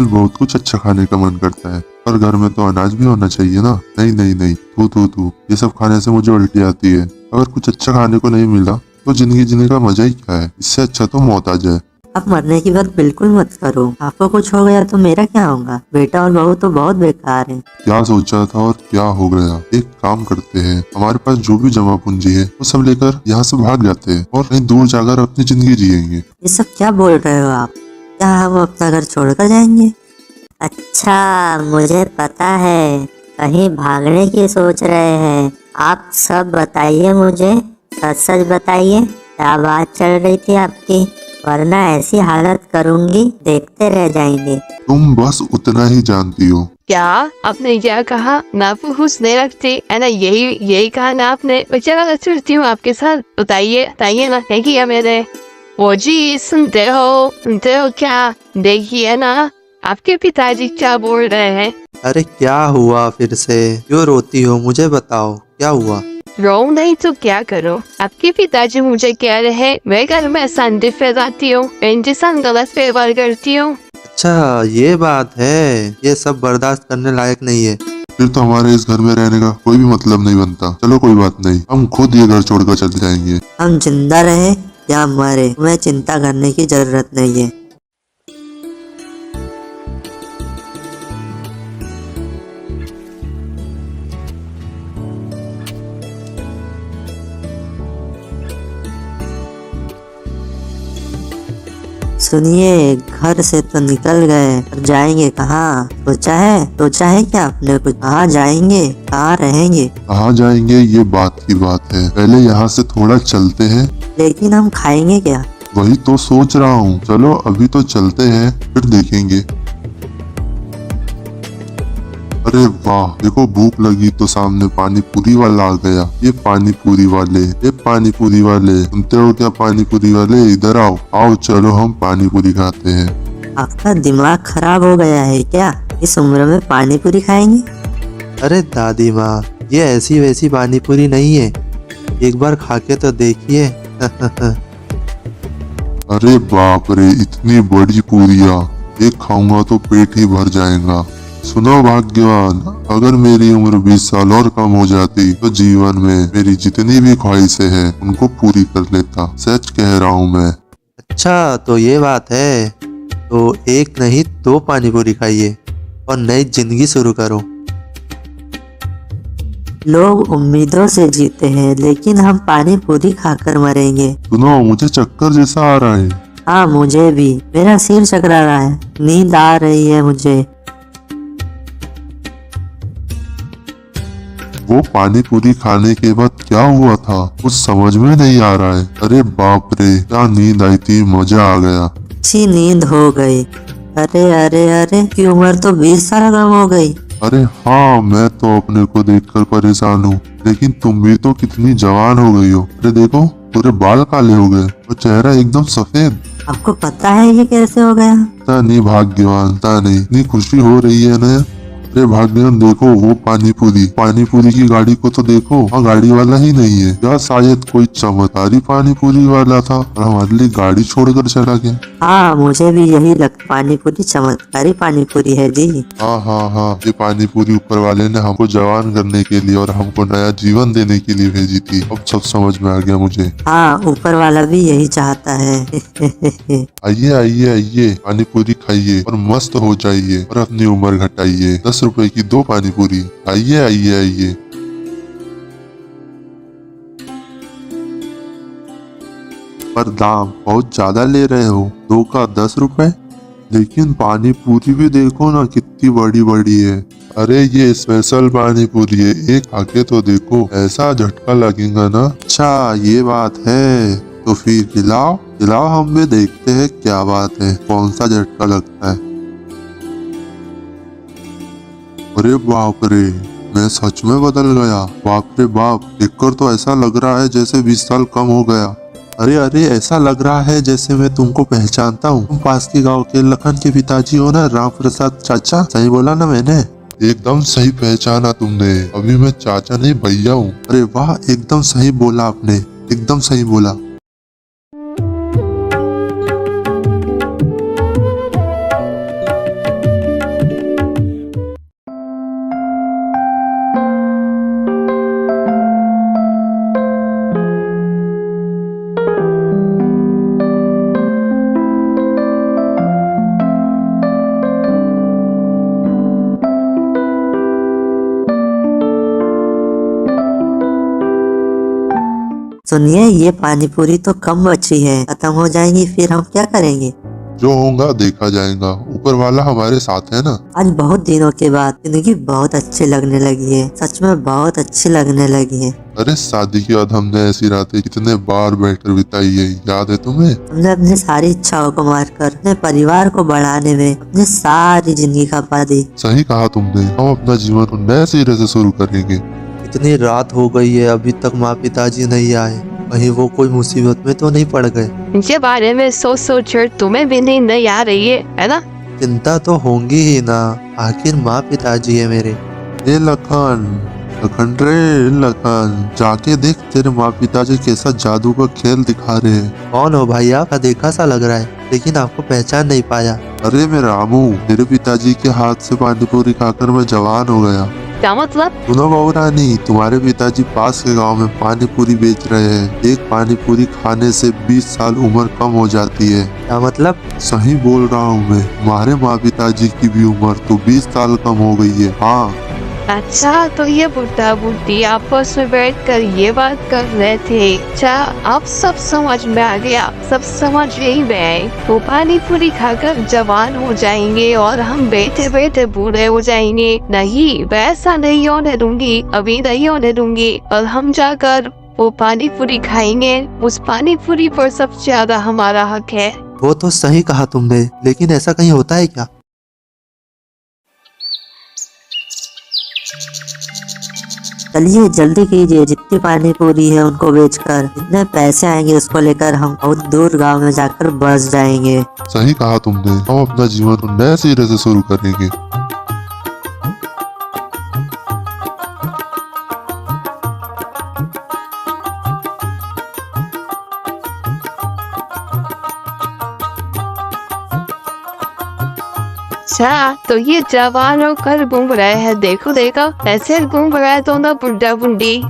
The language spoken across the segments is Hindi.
आजकल बहुत कुछ अच्छा खाने का मन करता है, पर घर में तो अनाज भी होना चाहिए ना। नहीं नहीं नहीं, तू तू तू, ये सब खाने से मुझे उल्टी आती है। अगर कुछ अच्छा खाने को नहीं मिला तो जिंदगी जीने का मजा ही क्या है। इससे अच्छा तो मौत आ जाए। आप मरने की बात बिल्कुल मत करो। आपको कुछ हो गया तो मेरा क्या होगा। बेटा और बहू तो बहुत बेकार है। क्या सोचा था और क्या हो गया। एक काम करते हैं, हमारे पास जो भी जमा पूंजी है वो सब लेकर यहाँ से भाग जाते हैं और कहीं दूर जाकर अपनी जिंदगी जिएंगे। ये सब क्या बोल रहे हो आप। क्या हम अपना घर छोड़कर जाएंगे। अच्छा, मुझे पता है कहीं भागने की सोच रहे हैं। आप सब बताइए, मुझे सच सच बताइए, क्या बात चल रही थी आपकी, वरना ऐसी हालत करूंगी देखते रह जाएंगे। तुम बस उतना ही जानती हो। क्या आपने क्या कहा? ना फूस नहीं रखती है ना, यही कहा ना आपने। मैं चला चलती हूँ आपके साथ। बताइए बताइए ना, क्या किया मैंने? वो जी सुनते हो क्या? देखिए ना, आपके पिताजी क्या बोल रहे हैं। अरे क्या हुआ फिर से? क्यों रोती हो? मुझे बताओ क्या हुआ। रो नहीं तो क्या करो। आपके पिताजी मुझे कह रहे हैं मैं घर में संडे फैलाती हूँ, इनके साथ गलत व्यवहार करती हूँ। अच्छा ये बात है, ये सब बर्दाश्त करने लायक नहीं है। फिर तो हमारे इस घर में रहने का कोई भी मतलब नहीं बनता। चलो कोई बात नहीं, हम खुद ये घर छोड़कर चले जाएंगे। हम जिंदा रहे या मरे, तुम्हें चिंता करने की जरूरत नहीं है। सुनिए, घर से तो निकल गए, पर जाएंगे कहाँ? सोचा है क्या आपने कुछ? कहाँ जाएंगे, कहाँ रहेंगे? कहाँ जाएंगे ये बात की बात है, पहले यहाँ से थोड़ा चलते हैं। लेकिन हम खाएंगे क्या? वही तो सोच रहा हूँ। चलो अभी तो चलते हैं, फिर देखेंगे। अरे वाह, देखो भूख लगी तो सामने पानी पूरी वाला आ गया। ये पानी पूरी वाले, सुनते हो क्या? पानी पूरी वाले इधर आओ आओ, चलो हम पानी पूरी खाते हैं। आपका दिमाग खराब हो गया है क्या? इस उम्र में पानी पूरी खाएंगे? अरे दादी माँ, ये ऐसी वैसी पानी पूरी नहीं है, एक बार खा के तो देखिए। अरे बाप रे, इतनी बड़ी पूरियाँ, एक खाऊंगा तो पेट ही भर जाएगा। सुनो भाग्यवान, अगर मेरी उम्र 20 साल और कम हो जाती तो जीवन में मेरी जितनी भी ख्वाहिशें हैं उनको पूरी कर लेता। सच कह रहा हूँ मैं। अच्छा तो ये बात है, तो एक नहीं 2 पानी पूरी खाइए और नई जिंदगी शुरू करो। लोग उम्मीदों से जीते हैं, लेकिन हम पानी पूरी खाकर मरेंगे। सुनो, मुझे चक्कर जैसा आ रहा है। हाँ मुझे भी, मेरा सिर चकरा रहा है, नींद आ रही है मुझे। वो पानी पूरी खाने के बाद क्या हुआ था कुछ समझ में नहीं आ रहा है। अरे बाप रे, क्या नींद आई थी, मजा आ गया। अच्छी नींद हो गई। अरे अरे अरे, की उम्र तो 20 साल कम हो गई। अरे हाँ, मैं तो अपने को देखकर परेशान हूँ, लेकिन तुम भी तो कितनी जवान हो गई हो। अरे देखो, पूरे बाल काले हो गए और चेहरा एकदम सफेद। आपको पता है ये कैसे हो गया? पता नहीं भाग्यवान, पता नहीं, इतनी खुशी हो रही है ना। अरे भाग्यवान देखो, वो पानी पूरी की गाड़ी को तो देखो, वहाँ गाड़ी वाला ही नहीं है। या शायद कोई चमत्कारी पानी पूरी वाला था और हमारे लिए गाड़ी छोड़कर चला गया। हाँ मुझे भी यही लगता, पानी पूरी चमत्कारी पानी पूरी है जी। हाँ हाँ हाँ, ये पानी पूरी ऊपर वाले ने हमको जवान करने के लिए और हमको नया जीवन देने के लिए भेजी थी। अब सब समझ में आ गया मुझे। हाँ, ऊपर वाला भी यही चाहता है। आइए आइए आइए, पानी पूरी खाइए और मस्त हो जाइए और अपनी उम्र घटाइए। 10 रुपए की 2 पानी पूरी। आइए आइए आइए। पर दाम बहुत ज्यादा ले रहे हो, 2 का 10 रुपए। लेकिन पानी पूरी भी देखो ना, कितनी बड़ी बड़ी है। अरे ये स्पेशल पानी पूरी है, एक आके तो देखो, ऐसा झटका लगेगा ना। अच्छा ये बात है, तो फिर खिलाओ खिलाओ, हम भी देखते हैं क्या बात है, कौन सा झटका लगता है। अरे बाप रे, मैं सच में बदल गया। बाप रे बाप, देखकर तो ऐसा लग रहा है जैसे 20 साल कम हो गया। अरे अरे, ऐसा लग रहा है जैसे मैं तुमको पहचानता हूँ। तुम पास के गांव के लखन के पिताजी हो ना, राम प्रसाद चाचा? सही बोला ना मैंने? एकदम सही पहचाना तुमने, अभी मैं चाचा नहीं भैया हूँ। अरे वाह, एकदम सही बोला आपने, एकदम सही बोला। सुनिए, ये पानी पूरी तो कम बची है, खत्म हो जाएंगी फिर हम क्या करेंगे? जो होगा देखा जाएगा, ऊपर वाला हमारे साथ है ना। आज बहुत दिनों के बाद जिंदगी बहुत अच्छी लगने लगी है, सच में बहुत अच्छी लगने लगी है। अरे शादी के बाद हमने ऐसी रातें कितने बार बैठकर बिताई है, याद है तुम्हें? हमने अपनी सारी इच्छाओं को मारकर अपने परिवार को बढ़ाने में अपनी सारी जिंदगी खपा दी। सही कहा तुमने, हम अपना जीवन को नए सिरे से शुरू करेंगे। इतनी रात हो गई है, अभी तक माँ पिताजी नहीं आए। कहीं वो कोई मुसीबत में तो नहीं पड़ गए? इनके बारे में सोच कर तुम्हें भी नींद नहीं आ रही है ना? चिंता तो होंगी ही ना, आखिर माँ पिताजी है मेरे। ए लखन, लखन रे लखन, जाके देख तेरे माँ पिताजी कैसा जादू का खेल दिखा रहे हैं। कौन हो भाई आप? देखा सा लग रहा है, लेकिन आपको पहचान नहीं पाया। अरे मैं रामू, मेरे पिताजी के हाथ से पानी पूरी खाकर मैं जवान हो गया। क्या मतलब? सुनो बहू रानी, तुम्हारे पिताजी पास के गांव में पानी पूरी बेच रहे हैं। एक पानी पूरी खाने से 20 साल उम्र कम हो जाती है। क्या मतलब? सही बोल रहा हूँ मैं, तुम्हारे माँ पिताजी की भी उम्र तो 20 साल कम हो गई है। हाँ, अच्छा, तो ये बुढ़ा बुढ़ी आपस में बैठकर ये बात कर रहे थे। अच्छा, अब सब समझ में आ गया, सब समझ ही में। वो पानी पूरी खाकर जवान हो जाएंगे और हम बैठे बैठे बूढ़े हो जाएंगे। नहीं, वैसा नहीं होने दूंगी, अभी नहीं होने दूंगी। और हम जाकर वो पानी पूरी खाएंगे। उस पानी पूरी पर सबसे ज्यादा हमारा हक है। वो तो सही कहा तुमने, लेकिन ऐसा कहीं होता है क्या? चलिए जल्दी कीजिए, जितनी पानी पूरी है उनको बेचकर जितने पैसे आएंगे उसको लेकर हम बहुत दूर गांव में जाकर बस जाएंगे। सही कहा तुमने, हम अपना जीवन को नए सिरे से शुरू करेंगे। अच्छा, तो ये जवान होकर घूम रहे हैं। देखो देखो, ऐसे घूम रहे तो ना बुढ़ा बुढ़ी।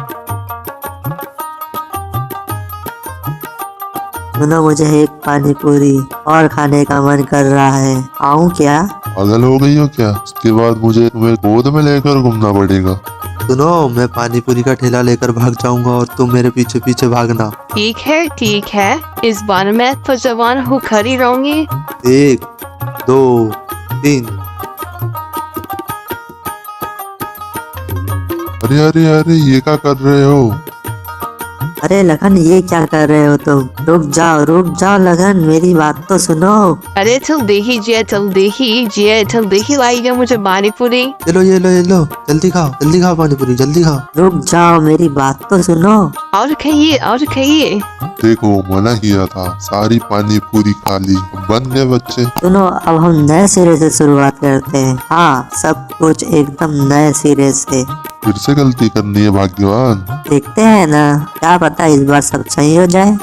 सुनो, मुझे एक पानी पूरी और खाने का मन कर रहा है, आऊं क्या? पागल हो गई हो क्या? उसके बाद मुझे तुम्हें गोद में लेकर घूमना पड़ेगा। सुनो, मैं पानी पूरी का ठेला लेकर भाग जाऊंगा और तुम मेरे पीछे पीछे भागना। ठीक है ठीक है, इस बार मैं तो जवान होकर ही रहूंगी। 1 2 3। अरे अरे अरे, ये क्या कर रहे हो? अरे लखन, ये क्या कर रहे हो तुम? रुक जाओ लखन, मेरी बात तो सुनो। अरे जल्दी ही लाइए मुझे पानी पूरी। ये लो, जल्दी खाओ पानी पूरी, जल्दी खाओ। रुक जाओ, मेरी बात तो सुनो। और खाइए। देखो, मना किया था, सारी पानी पूरी खा ली, बन गए बच्चे। सुनो, अब हम नए सिरे से शुरुआत करते हैं। हाँ, सब कुछ एकदम नए सिरे से। फिर से गलती करनी है भाग्यवान। देखते हैं ना, क्या पता इस बार सब सही हो जाए।